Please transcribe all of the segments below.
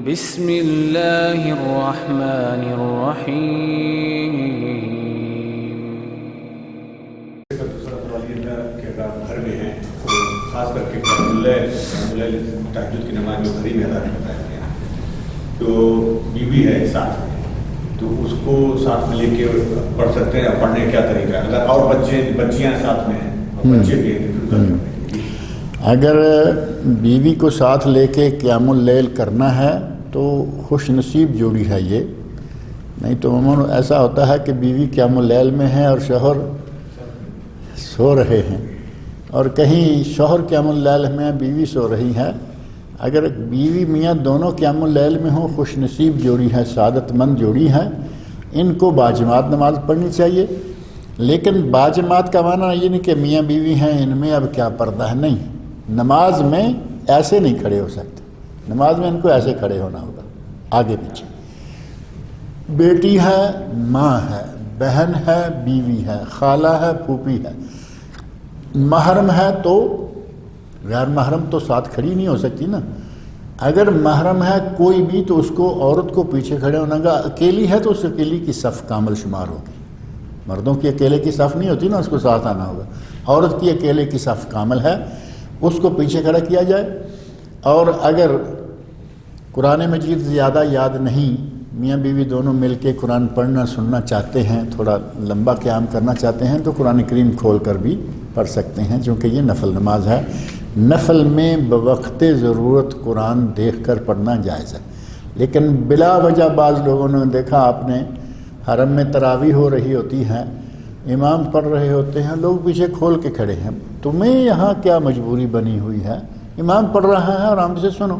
بسم اللہ الرحمن الرحیم۔ گھر میں ہیں تو خاص کر کے تہجد کی نماز جو گھر میں ادا کرتا ہے تو بیوی ہے ساتھ میں، تو اس کو ساتھ میں لے کے پڑھ سکتے ہیں۔ پڑھنے کیا طریقہ ہے اگر اور بچیاں ساتھ میں ہیں، بچے بھی ہیں؟ اگر بیوی کو ساتھ لے کے قیام اللیل کرنا ہے تو خوش نصیب جوڑی ہے یہ، نہیں تو عموماً ایسا ہوتا ہے کہ بیوی قیام اللیل میں ہے اور شوہر سو رہے ہیں، اور کہیں شوہر قیام اللیل میں بیوی سو رہی ہے۔ اگر بیوی میاں دونوں قیام اللیل میں ہوں، خوش نصیب جوڑی ہے، سعادت مند جوڑی ہے، ان کو باجماعت نماز پڑھنی چاہیے۔ لیکن باجماعت کا معنی یہ نہیں کہ میاں بیوی ہیں ان میں اب کیا پردہ ہے، نہیں، نماز میں ایسے نہیں کھڑے ہو سکتے، نماز میں ان کو ایسے کھڑے ہونا ہوگا، آگے پیچھے۔ بیٹی ہے، ماں ہے، بہن ہے، بیوی ہے، خالہ ہے، پھوپھی ہے، محرم ہے تو غیر محرم تو ساتھ کھڑی نہیں ہو سکتی نا۔ اگر محرم ہے کوئی بھی تو اس کو عورت کو پیچھے کھڑے ہونا گا۔ اکیلی ہے تو اس اکیلی کی صف کامل شمار ہوگی، مردوں کی اکیلے کی صف نہیں ہوتی نا، اس کو ساتھ آنا ہوگا۔ عورت کی اکیلے کی صف کامل ہے، اس کو پیچھے کھڑا کیا جائے۔ اور اگر قرآن مجید زیادہ یاد نہیں، میاں بیوی دونوں مل کے قرآن پڑھنا سننا چاہتے ہیں، تھوڑا لمبا قیام کرنا چاہتے ہیں تو قرآن کریم کھول کر بھی پڑھ سکتے ہیں، چونکہ یہ نفل نماز ہے۔ نفل میں بوقت ضرورت قرآن دیکھ کر پڑھنا جائز ہے، لیکن بلا وجہ بعض لوگوں نے دیکھا آپ نے، حرم میں تراویح ہو رہی ہوتی ہے، امام پڑھ رہے ہوتے ہیں، لوگ پیچھے کھول کے کھڑے ہیں۔ تمہیں یہاں کیا مجبوری بنی ہوئی ہے؟ امام پڑھ رہا ہے اور آرام سے سنو۔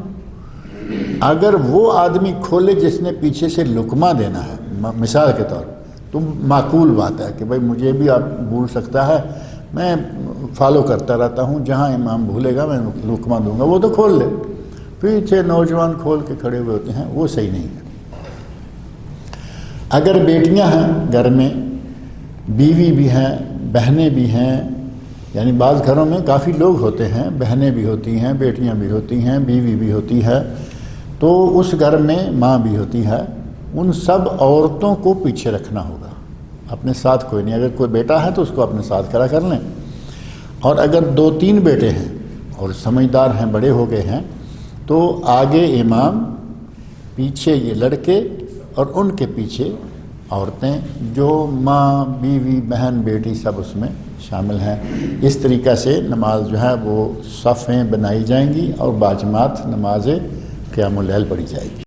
اگر وہ آدمی کھولے جس نے پیچھے سے لقمہ دینا ہے، مثال کے طور تو معقول بات ہے کہ بھائی مجھے بھی آپ بھول سکتا ہے، میں فالو کرتا رہتا ہوں، جہاں امام بھولے گا میں لقمہ دوں گا، وہ تو کھول لے۔ پیچھے نوجوان کھول کے کھڑے ہوئے ہوتے ہیں، وہ صحیح نہیں ہے۔ اگر بیٹیاں ہیں گھر میں، بیوی بھی ہیں، بہنیں بھی ہیں، یعنی بعض گھروں میں کافی لوگ ہوتے ہیں، بہنیں بھی ہوتی ہیں، بیٹیاں بھی ہوتی ہیں، بیوی بھی ہوتی ہے، تو اس گھر میں ماں بھی ہوتی ہے، ان سب عورتوں کو پیچھے رکھنا ہوگا، اپنے ساتھ کوئی نہیں۔ اگر کوئی بیٹا ہے تو اس کو اپنے ساتھ کھڑا کر لیں، اور اگر 2-3 بیٹے ہیں اور سمجھدار ہیں، بڑے ہو گئے ہیں، تو آگے امام، پیچھے یہ لڑکے اور ان کے پیچھے عورتیں، جو ماں بیوی بہن بیٹی سب اس میں شامل ہیں۔ اس طریقہ سے نماز جو ہے وہ صفیں بنائی جائیں گی اور باجماعت نماز قیام اللیل پڑھی جائے گی۔